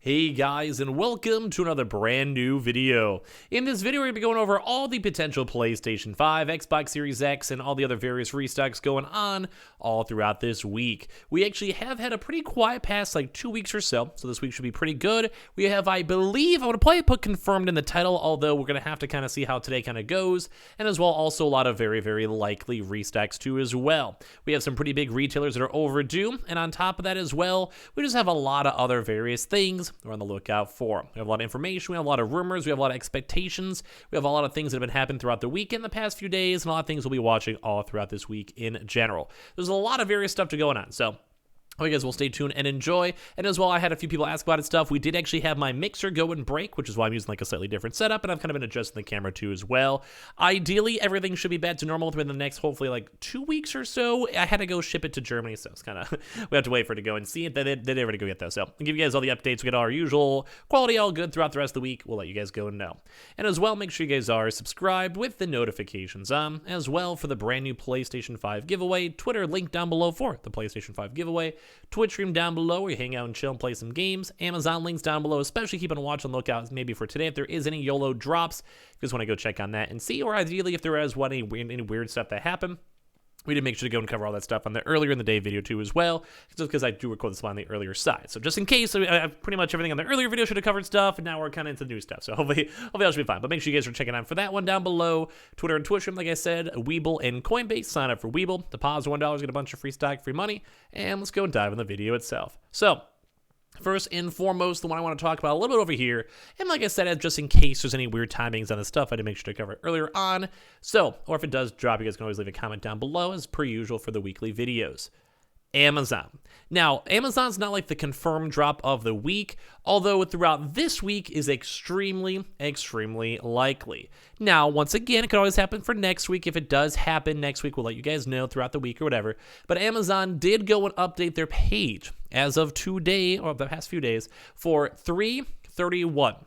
Hey guys, and welcome to another brand new video. In this video, we're going to be going over all the potential PlayStation 5, Xbox Series X, and all the other various restocks going on all throughout this week. We actually have had a pretty quiet past like 2 weeks or so this week should be pretty good. We have, I believe, I would probably put confirmed in the title, although we're going to have to kind of see how today kind of goes, and as well also a lot of very, very likely restocks too as well. We have some pretty big retailers that are overdue, and on top of that as well, we just have a lot of other various things we're on the lookout for. We have a lot of information, we have a lot of rumors, we have a lot of expectations, we have a lot of things that have been happening throughout the week in the past few days, and a lot of things we'll be watching all throughout this week in general. There's a lot of various stuff to going on, so I hope you guys will stay tuned and enjoy. And as well, I had a few people ask about it stuff. We did actually have my mixer go and break, which is why I'm using like a slightly different setup, and I've kind of been adjusting the camera too as well. Ideally, everything should be back to normal within the next, hopefully, like 2 weeks or so. I had to go ship it to Germany, so it's kind of, we have to wait for it to go and see it. They didn't really go yet, though. So I'll give you guys all the updates. We get our usual quality all good throughout the rest of the week. We'll let you guys go and know. And as well, make sure you guys are subscribed with the notifications on, as well for the brand new PlayStation 5 giveaway. Twitter link down below for the PlayStation 5 giveaway. Twitch stream down below where you hang out and chill and play some games. Amazon links down below, especially keep on watch and look out maybe for today if there is any YOLO drops. If you just want to go check on that and see, or ideally if there is any weird stuff that happened. We did make sure to go and cover all that stuff on the earlier in the day video too as well, just because I do record this on the earlier side. So just in case, I have pretty much everything on the earlier video should have covered stuff, and now we're kind of into the new stuff. So hopefully that should be fine. But make sure you guys are checking out for that one down below. Twitter and Twitch, like I said, Weeble and Coinbase. Sign up for Weeble. Deposit $1, get a bunch of free stock, free money, and let's go and dive in the video itself. So first and foremost, the one I want to talk about a little bit over here, and like I said, just in case there's any weird timings on this stuff, I did make sure to cover it earlier on. So, or if it does drop, you guys can always leave a comment down below as per usual for the weekly videos. Amazon. Now, Amazon's not like the confirmed drop of the week, although throughout this week is extremely, extremely likely. Now, once again, it could always happen for next week. If it does happen next week, we'll let you guys know throughout the week or whatever. But Amazon did go and update their page as of today, or the past few days, for 3/31.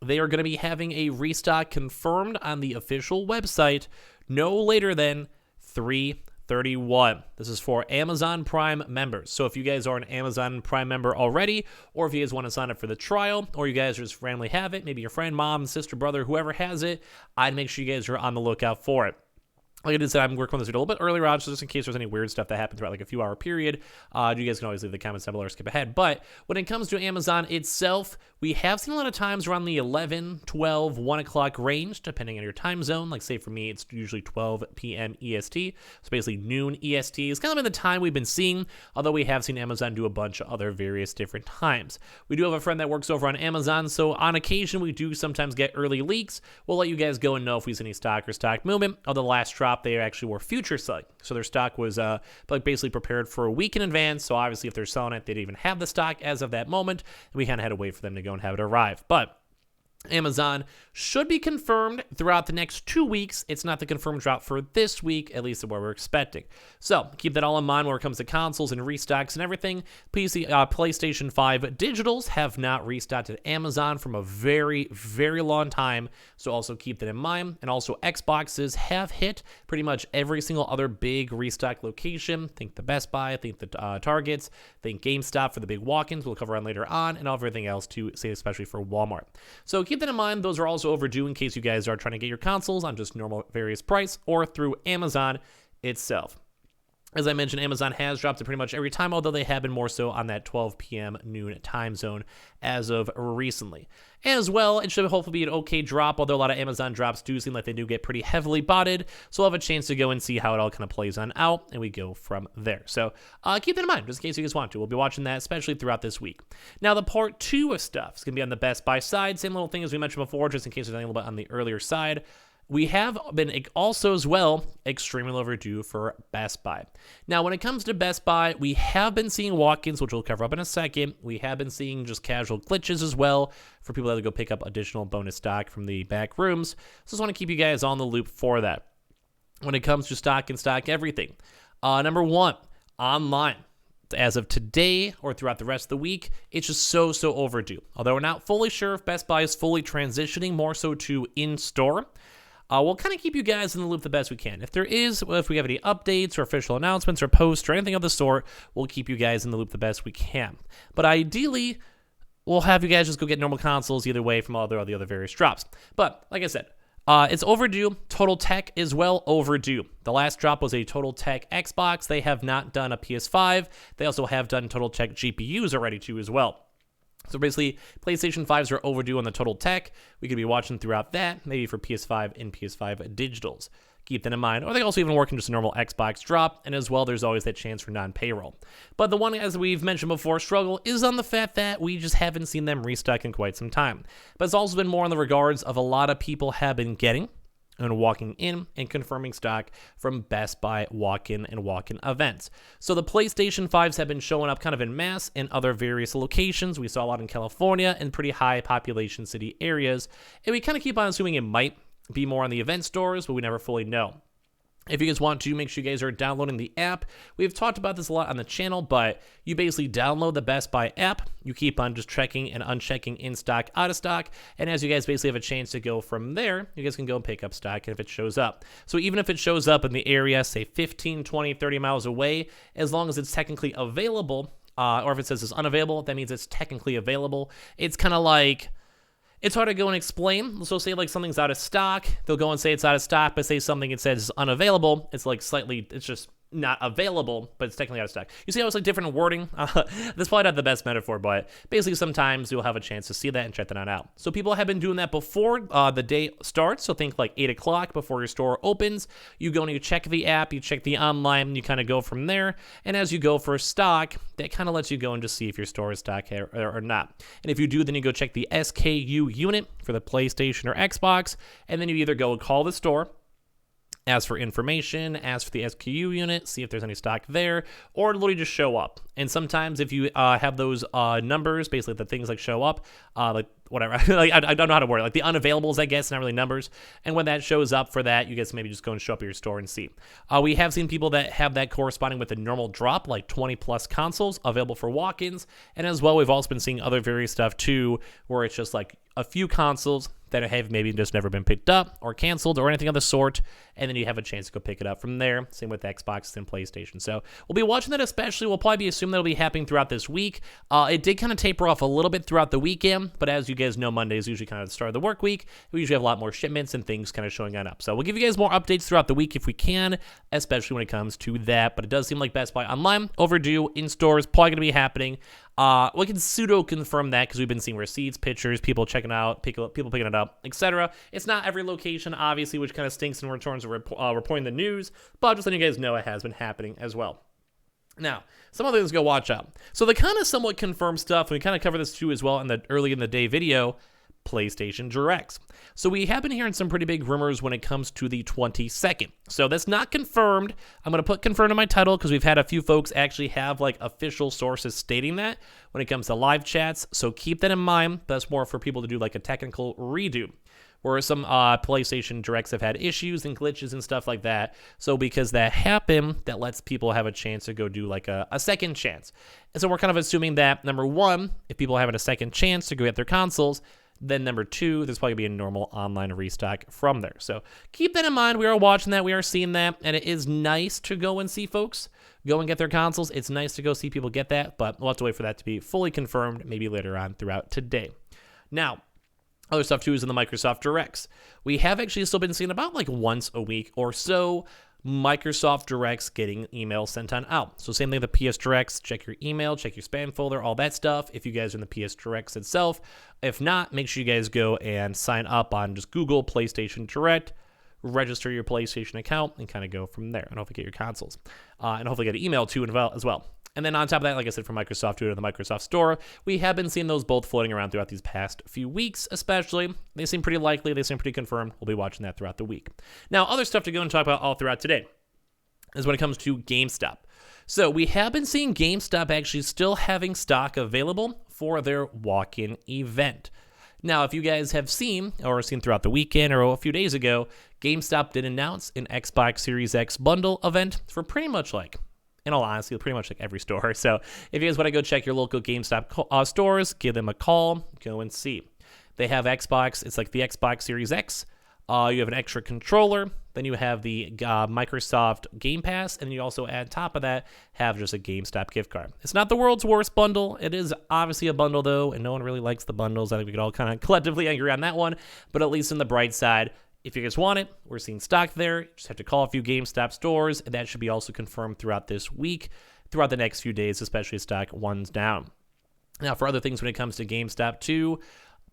They are going to be having a restock confirmed on the official website no later than 3/31. This is for Amazon Prime members. So if you guys are an Amazon Prime member already, or if you guys want to sign up for the trial, or you guys just randomly have it, maybe your friend, mom, sister, brother, whoever has it, I'd make sure you guys are on the lookout for it. Like I did say, I'm working on this video a little bit earlier on, so just in case there's any weird stuff that happened throughout like a few hour period, you guys can always leave the comments down below or skip ahead. But when it comes to Amazon itself, we have seen a lot of times around the 11, 12, 1 o'clock range, depending on your time zone. Like say for me, it's usually 12 p.m. EST, so basically noon EST. It's kind of been the time we've been seeing, although we have seen Amazon do a bunch of other various different times. We do have a friend that works over on Amazon, so on occasion we do sometimes get early leaks. We'll let you guys go and know if we see any stock or stock movement. On the last drop, they actually were future selling, so their stock was like basically prepared for a week in advance. So obviously if they're selling it, they didn't even have the stock as of that moment, and we kind of had to wait for them to go and have it arrive. But Amazon should be confirmed throughout the next 2 weeks. It's not the confirmed drop for this week, at least what we're expecting. So keep that all in mind when it comes to consoles and restocks and everything. PlayStation 5 Digitals have not restocked at Amazon from a very, very long time. So also keep that in mind. And also Xboxes have hit pretty much every single other big restock location. Think the Best Buy, think the Targets, think GameStop for the big walk-ins we'll cover on later on, and everything else to say, especially for Walmart. So keep that in mind. Those are also overdue in case you guys are trying to get your consoles on just normal various price or through Amazon itself. As I mentioned, Amazon has dropped it pretty much every time, although they have been more so on that 12 p.m. noon time zone as of recently. As well, it should hopefully be an okay drop, although a lot of Amazon drops do seem like they do get pretty heavily botted, so we'll have a chance to go and see how it all kind of plays on out, and we go from there. So keep that in mind, just in case you guys want to. We'll be watching that, especially throughout this week. Now, the part 2 of stuff is going to be on the Best Buy side. Same little thing as we mentioned before, just in case there's anything a little bit on the earlier side. We have been also as well extremely overdue for Best Buy. Now, when it comes to Best Buy, we have been seeing walk-ins, which we'll cover up in a second. We have been seeing just casual glitches as well for people that go pick up additional bonus stock from the back rooms. So just want to keep you guys on the loop for that. When it comes to stock and stock everything, number 1, online. As of today or throughout the rest of the week, it's just so overdue. Although we're not fully sure if Best Buy is fully transitioning more so to in-store. We'll kind of keep you guys in the loop the best we can. If we have any updates or official announcements or posts or anything of the sort, we'll keep you guys in the loop the best we can. But ideally, we'll have you guys just go get normal consoles either way from all the other various drops. But like I said, it's overdue. Total Tech is well overdue. The last drop was a Total Tech Xbox. They have not done a PS5. They also have done Total Tech GPUs already too as well. So basically, PlayStation 5s are overdue on the Total Tech. We could be watching throughout that, maybe for PS5 and PS5 Digitals. Keep that in mind. Or they also even work in just a normal Xbox drop, and as well, there's always that chance for non-payroll. But the one, as we've mentioned before, struggle is on the fact that we just haven't seen them restock in quite some time. But it's also been more in the regards of a lot of people have been getting and walking in and confirming stock from Best Buy walk-in and walk-in events. So the PlayStation 5s have been showing up kind of en masse in other various locations. We saw a lot in California and pretty high population city areas, and we kind of keep on assuming it might be more on the event stores, but we never fully know. If you guys want to, make sure you guys are downloading the app. We've talked about this a lot on the channel, but you basically download the Best Buy app. You keep on just checking and unchecking in stock, out of stock. And as you guys basically have a chance to go from there, you guys can go and pick up stock if it shows up. So even if it shows up in the area, say 15, 20, 30 miles away, as long as it's technically available, or if it says it's unavailable, that means it's technically available. It's kind of like, it's hard to go and explain. So say like something's out of stock, they'll go and say it's out of stock, but say something it says is unavailable, it's like slightly, it's just not available, but it's technically out of stock. You see how it's like different wording? That's probably not the best metaphor, but basically sometimes you'll have a chance to see that and check that out. So people have been doing that before the day starts. So think like 8 o'clock before your store opens. You go and you check the app, you check the online, and you kind of go from there. And as you go for stock, that kind of lets you go and just see if your store is stock or not. And if you do, then you go check the SKU unit for the PlayStation or Xbox, and then you either go and call the store, ask for information, ask for the SKU unit, see if there's any stock there, or literally just show up. And sometimes if you have those numbers, basically the things like show up, like whatever, like I don't know how to word it, like the unavailables, I guess, not really numbers. And when that shows up for that, you guys maybe just go and show up at your store and see. We have seen people that have that corresponding with a normal drop, like 20 plus consoles available for walk-ins. And as well, we've also been seeing other various stuff too, where it's just like a few consoles that have maybe just never been picked up or canceled or anything of the sort, and then you have a chance to go pick it up from there. Same with Xbox and PlayStation. So we'll be watching that especially. We'll probably be assuming that'll be happening throughout this week. It did kind of taper off a little bit throughout the weekend, but as you guys know, Monday is usually kind of the start of the work week. We usually have a lot more shipments and things kind of showing on up. So we'll give you guys more updates throughout the week if we can, especially when it comes to that. But it does seem like Best Buy Online, overdue, in stores, probably going to be happening. We can pseudo-confirm that because we've been seeing receipts, pictures, people checking out, people picking it up, etc. It's not every location, obviously, which kind of stinks in terms of reporting the news, but just letting you guys know it has been happening as well. Now, some other things to go watch out. So the kind of somewhat confirmed stuff, and we kind of cover this too as well in the early in the day video, PlayStation Directs. So we have been hearing some pretty big rumors when it comes to the 22nd. So that's not confirmed. I'm going to put confirmed in my title because we've had a few folks actually have like official sources stating that when it comes to live chats. So keep that in mind. That's more for people to do like a technical redo, where some PlayStation Directs have had issues and glitches and stuff like that. So because that happened, that lets people have a chance to go do like a second chance. And so we're kind of assuming that, number one, if people are having a second chance to go get their consoles, then number two, there's probably going to be a normal online restock from there. So keep that in mind. We are watching that. We are seeing that. And it is nice to go and see folks go and get their consoles. It's nice to go see people get that, but we'll have to wait for that to be fully confirmed maybe later on throughout today. Now, other stuff too is in the Microsoft Directs. We have actually still been seeing about like once a week or so Microsoft Directs getting emails sent on out. So same thing with the PS Directs, check your email, check your spam folder, all that stuff if you guys are in the PS Directs itself. If not, make sure you guys go and sign up on just Google PlayStation Direct, register your PlayStation account, and kind of go from there. And hopefully get your consoles. And hopefully get an email too as well. And then on top of that, like I said, from Microsoft to the Microsoft Store, we have been seeing those both floating around throughout these past few weeks, especially. They seem pretty likely. They seem pretty confirmed. We'll be watching that throughout the week. Now, other stuff to go and talk about all throughout today is when it comes to GameStop. So we have been seeing GameStop actually still having stock available for their walk-in event. Now, if you guys have seen or seen throughout the weekend or a few days ago, GameStop did announce an Xbox Series X bundle event for pretty much like, in all honesty, pretty much like every store. So if you guys want to go check your local GameStop stores, give them a call, go and see. They have Xbox. It's like the Xbox Series X. You have an extra controller. Then you have the Microsoft Game Pass, and you also add top of that have just a GameStop gift card. It's not the world's worst bundle. It is obviously a bundle though, and no one really likes the bundles. I think we could all kind of collectively agree on that one. But at least on the bright side, if you guys want it, we're seeing stock there. You just have to call a few GameStop stores, and that should be also confirmed throughout this week, throughout the next few days, especially as stock one's down. Now, for other things when it comes to GameStop too,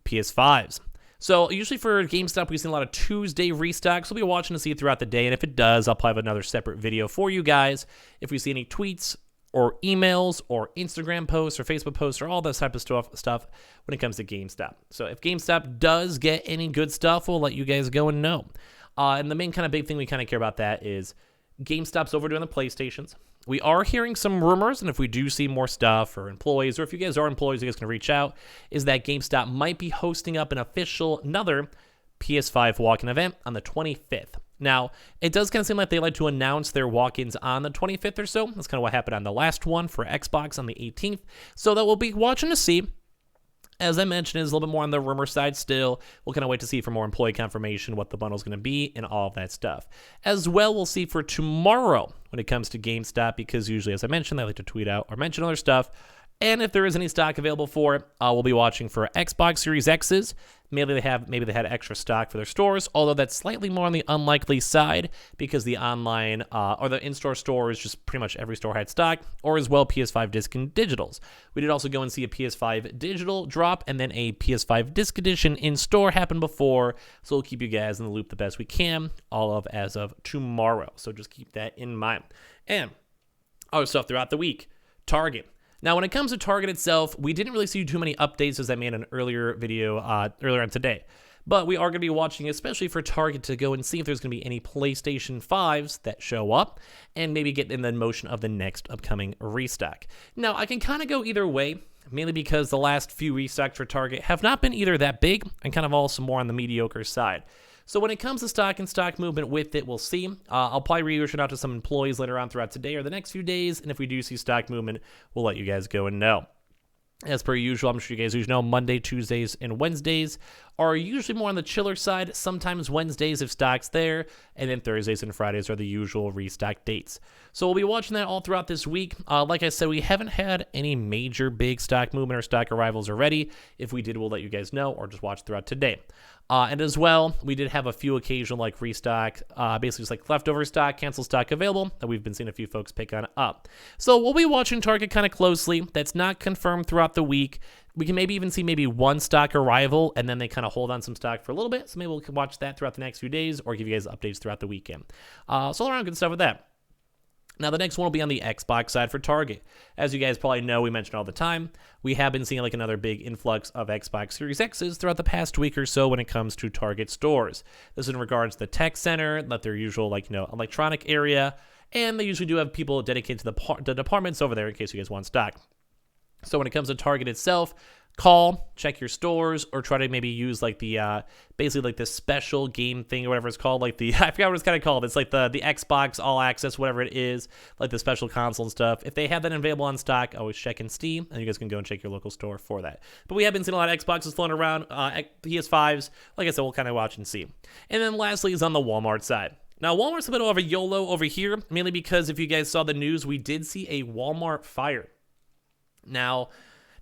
PS5s. So usually for GameStop, we've seen a lot of Tuesday restocks. We'll be watching to see it throughout the day, and if it does, I'll probably have another separate video for you guys. If we see any tweets or emails or Instagram posts or Facebook posts or all this type of stuff when it comes to GameStop. So if GameStop does get any good stuff, we'll let you guys go and know. And the main kind of big thing we kind of care about that is GameStop's overdoing the PlayStations. We are hearing some rumors, and if we do see more stuff or employees, or if you guys are employees, you guys can reach out, is that GameStop might be hosting up another PS5 walk-in event on the 25th. Now, it does kind of seem like they like to announce their walk-ins on the 25th or so. That's kind of what happened on the last one for Xbox on the 18th. So that we'll be watching to see. As I mentioned, it's a little bit more on the rumor side still. We'll kind of wait to see for more employee confirmation, what the bundle's going to be, and all of that stuff. As well, we'll see for tomorrow when it comes to GameStop, because usually, as I mentioned, they like to tweet out or mention other stuff. And if there is any stock available for it, we'll be watching for Xbox Series X's. Maybe they had extra stock for their stores, although that's slightly more on the unlikely side because the online or the in-store stores, just pretty much every store had stock, or as well PS5 disc and digitals. We did also go and see a PS5 digital drop, and then a PS5 disc edition in-store happen before, so we'll keep you guys in the loop the best we can, as of tomorrow. So just keep that in mind. And other stuff throughout the week. Target. Now, when it comes to Target itself, we didn't really see too many updates as I made an earlier video earlier on today. But we are going to be watching, especially for Target, to go and see if there's going to be any PlayStation 5s that show up and maybe get in the motion of the next upcoming restock. Now, I can kind of go either way, mainly because the last few restocks for Target have not been either that big and kind of also more on the mediocre side. So when it comes to stock and stock movement with it, we'll see. I'll probably reach out to some employees later on throughout today or the next few days, and if we do see stock movement, we'll let you guys go and know. As per usual, I'm sure you guys usually know Monday, Tuesdays, and Wednesdays are usually more on the chiller side. Sometimes Wednesdays if stock's there, and then Thursdays and Fridays are the usual restock dates. So we'll be watching that all throughout this week. Like I said, we haven't had any major big stock movement or stock arrivals already. If we did, we'll let you guys know or just watch throughout today. And as well, we did have a few occasional like restock, basically just like leftover stock, cancel stock available that we've been seeing a few folks pick on up. So we'll be watching Target kind of closely. That's not confirmed throughout the week. We can maybe even see one stock arrival, and then they kind of hold on some stock for a little bit. So maybe we'll watch that throughout the next few days or give you guys updates throughout the weekend. So all around good stuff with that. Now, the next one will be on the Xbox side for Target. As you guys probably know, we mention all the time, we have been seeing like another big influx of Xbox Series X's throughout the past week or so when it comes to Target stores. This is in regards to the tech center, their usual electronic area, and they usually do have people dedicated to the departments over there in case you guys want stock. So when it comes to Target itself, call, check your stores, or try to maybe use basically the special game thing or whatever it's called, I forgot what it's kind of called. It's like the Xbox All Access, whatever it is, like the special console and stuff. If they have that available on stock, always check in Steam, and you guys can go and check your local store for that. But we have been seeing a lot of Xboxes floating around, PS5s. Like I said, we'll kind of watch and see. And then lastly is on the Walmart side. Now, Walmart's a bit of a YOLO over here, mainly because if you guys saw the news, we did see a Walmart fire. Now,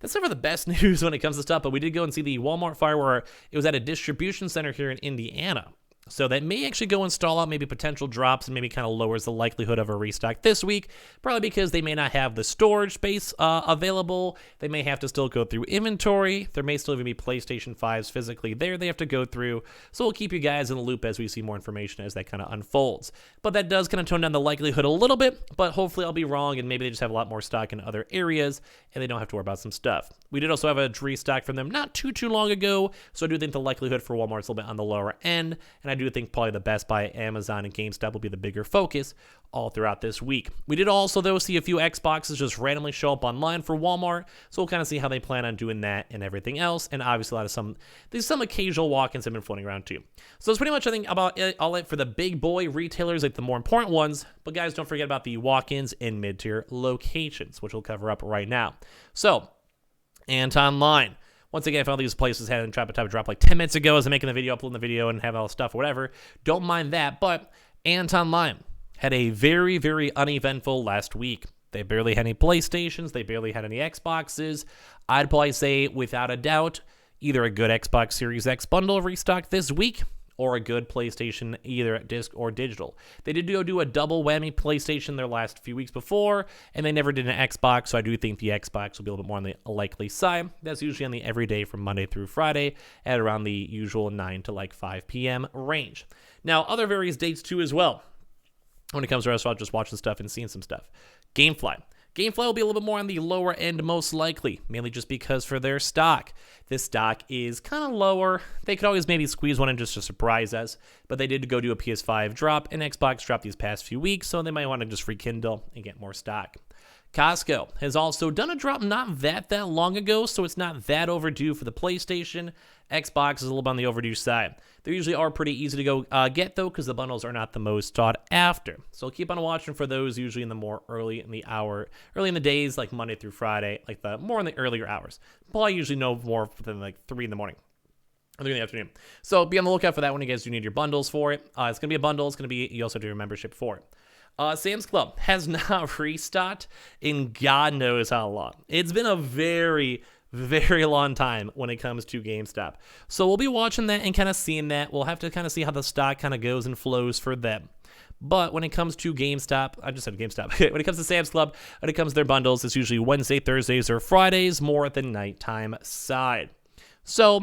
that's never the best news when it comes to stuff, but we did go and see the Walmart fire where it was at a distribution center here in Indiana. So that may actually go and stall out maybe potential drops and maybe kind of lowers the likelihood of a restock this week, probably because they may not have the storage space available. They may have to still go through inventory. There may still even be PlayStation 5s physically there they have to go through. So we'll keep you guys in the loop as we see more information as that kind of unfolds. But that does kind of tone down the likelihood a little bit, but hopefully I'll be wrong and maybe they just have a lot more stock in other areas and they don't have to worry about some stuff. We did also have a restock from them not too long ago, so I do think the likelihood for Walmart's a little bit on the lower end, and I do think probably the Best Buy, Amazon, and GameStop will be the bigger focus all throughout this week. We did also, though, see a few Xboxes just randomly show up online for Walmart, so we'll kind of see how they plan on doing that and everything else, and obviously there's some occasional walk-ins have been floating around too. So that's pretty much, I think, about all it for the big boy retailers, like the more important ones, but guys, don't forget about the walk-ins in mid-tier locations, which we'll cover up right now. So, and online. Once again, if all these places had a drop like 10 minutes ago as I'm making the video, uploading the video, and have all the stuff or whatever, don't mind that. But And Online had a very, very uneventful last week. They barely had any PlayStations. They barely had any Xboxes. I'd probably say, without a doubt, either a good Xbox Series X bundle restocked this week or a good PlayStation, either at disc or digital. They did do a double whammy PlayStation their last few weeks before, and they never did an Xbox, so I do think the Xbox will be a little bit more on the likely side. That's usually on the everyday from Monday through Friday at around the usual 9 to like 5 p.m. range. Now, other various dates too as well. When it comes to restaurants, just watching stuff and seeing some stuff. Gamefly. Gamefly will be a little bit more on the lower end most likely, mainly just because for their stock. This stock is kind of lower. They could always maybe squeeze one in just to surprise us, but they did go do a PS5 drop and Xbox drop these past few weeks, so they might want to just rekindle and get more stock. Costco has also done a drop not that long ago, so it's not that overdue for the PlayStation. Xbox is a little bit on the overdue side. They usually are pretty easy to go get, though, because the bundles are not the most sought after. So keep on watching for those, usually in the more early in the days, like Monday through Friday, like the more in the earlier hours. Probably usually no more than like 3 in the morning. 3 in the afternoon. So be on the lookout for that when you guys do need your bundles for it. It's going to be a bundle. It's going to be, you also do your membership for it. Sam's Club has not restocked in God knows how long. It's been a very, very long time when it comes to GameStop. So we'll be watching that and kind of seeing that. We'll have to kind of see how the stock kind of goes and flows for them. But when it comes to GameStop, I just said GameStop. When it comes to Sam's Club, when it comes to their bundles, it's usually Wednesday, Thursdays, or Fridays, more at the nighttime side. So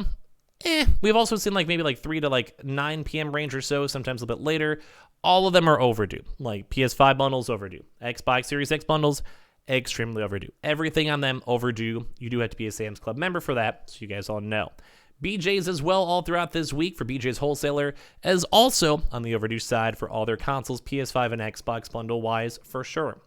we've also seen maybe 3 to 9 p.m. range or so, sometimes a little bit later. All of them are overdue. Like PS5 bundles, overdue. Xbox Series X bundles, extremely overdue. Everything on them, overdue. You do have to be a Sam's Club member for that, so you guys all know. BJ's as well all throughout this week for BJ's Wholesaler, as also on the overdue side for all their consoles, PS5 and Xbox bundle-wise, for sure.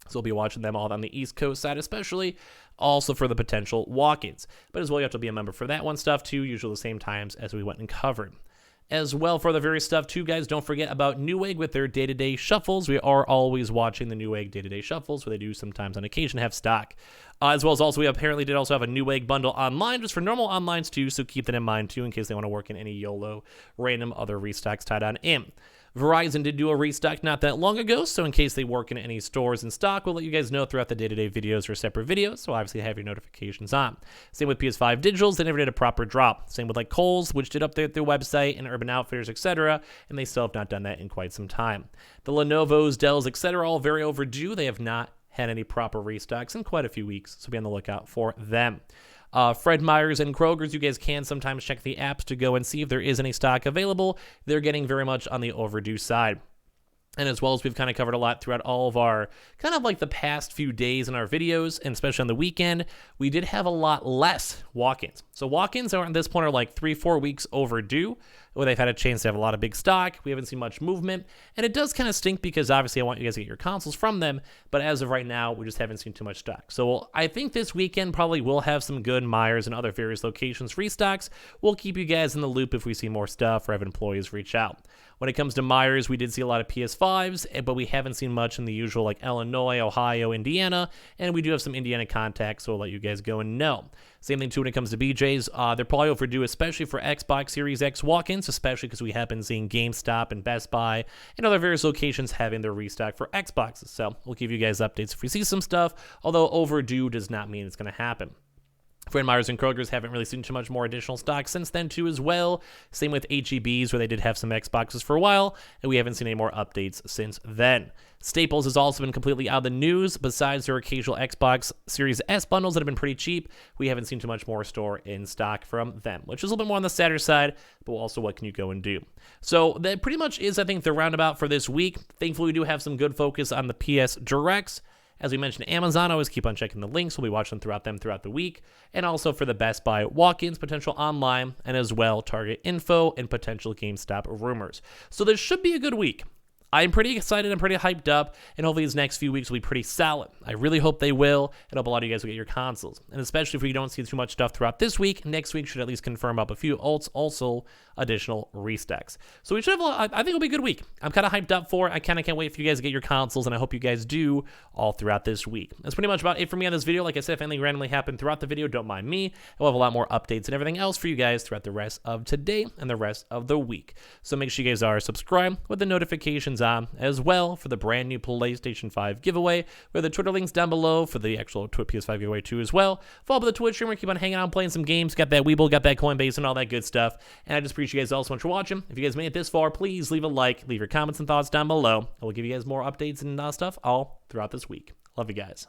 So we'll be watching them all on the East Coast side, especially also for the potential walk-ins. But as well, you have to be a member for that one stuff too, usually the same times as we went and covered. As well, for the various stuff too, guys, don't forget about Newegg with their day-to-day shuffles. We are always watching the Newegg day-to-day shuffles, where they do sometimes on occasion have stock. As well as also, we apparently did also have a Newegg bundle online, just for normal onlines too, so keep that in mind too, in case they want to work in any YOLO random other restocks tied on in. Verizon did do a restock not that long ago, so in case they work in any stores in stock, we'll let you guys know throughout the day-to-day videos or separate videos, so obviously have your notifications on. Same with PS5 Digitals, they never did a proper drop. Same with Kohl's, which did update their website, and Urban Outfitters, etc., and they still have not done that in quite some time. The Lenovo's, Dells, etc., all very overdue. They have not had any proper restocks in quite a few weeks, so be on the lookout for them. Fred Meyer's and Kroger's, you guys can sometimes check the apps to go and see if there is any stock available. They're getting very much on the overdue side. And as well as we've kind of covered a lot throughout all of our kind of the past few days in our videos, and especially on the weekend, we did have a lot less walk-ins. So walk-ins at this point are 3-4 weeks overdue, where they've had a chance to have a lot of big stock. We haven't seen much movement, and it does kind of stink because obviously I want you guys to get your consoles from them, but as of right now, we just haven't seen too much stock. So I think this weekend probably will have some good Myers and other various locations restocks. We'll keep you guys in the loop if we see more stuff or have employees reach out. When it comes to Myers, we did see a lot of PS5s, but we haven't seen much in the usual Illinois, Ohio, Indiana, and we do have some Indiana contacts, so we'll let you guys go and know. Same thing too when it comes to BJ's. They're probably overdue, especially for Xbox Series X walk-ins, especially because we have been seeing GameStop and Best Buy and other various locations having their restock for Xboxes. So we'll give you guys updates if we see some stuff, although overdue does not mean it's going to happen. Fred Meyer's and Kroger's haven't really seen too much more additional stock since then too as well. Same with HEB's, where they did have some Xboxes for a while, and we haven't seen any more updates since then. Staples has also been completely out of the news. Besides their occasional Xbox Series S bundles that have been pretty cheap, we haven't seen too much more store in stock from them, which is a little bit more on the sadder side, but also what can you go and do? So that pretty much is, I think, the roundabout for this week. Thankfully, we do have some good focus on the PS Directs. As we mentioned, Amazon, always keep on checking the links. We'll be watching throughout the week. And also for the Best Buy walk-ins, potential online, and as well Target info and potential GameStop rumors. So this should be a good week. I'm pretty excited. I'm pretty hyped up, and hopefully these next few weeks will be pretty solid. I really hope they will, and hope a lot of you guys will get your consoles. And especially if we don't see too much stuff throughout this week, next week should at least confirm up a few ults, also additional restocks. So we should have, I think it'll be a good week. I'm kind of hyped up for it. I kind of can't wait for you guys to get your consoles, and I hope you guys do all throughout this week. That's pretty much about it for me on this video. Like I said, if anything randomly happened throughout the video, don't mind me. We'll have a lot more updates and everything else for you guys throughout the rest of today and the rest of the week. So make sure you guys are subscribed with the notifications on as well for the brand new PlayStation 5 giveaway. We have the Twitter links down below for the actual PS5 giveaway too as well. Follow up with the Twitch stream. We're keep on hanging out and playing some games. Got that Weeble, got that Coinbase, and all that good stuff. And I just appreciate you guys all so much for watching. If you guys made it this far, please leave a like, leave your comments and thoughts down below. I will give you guys more updates and stuff all throughout this week. Love you guys.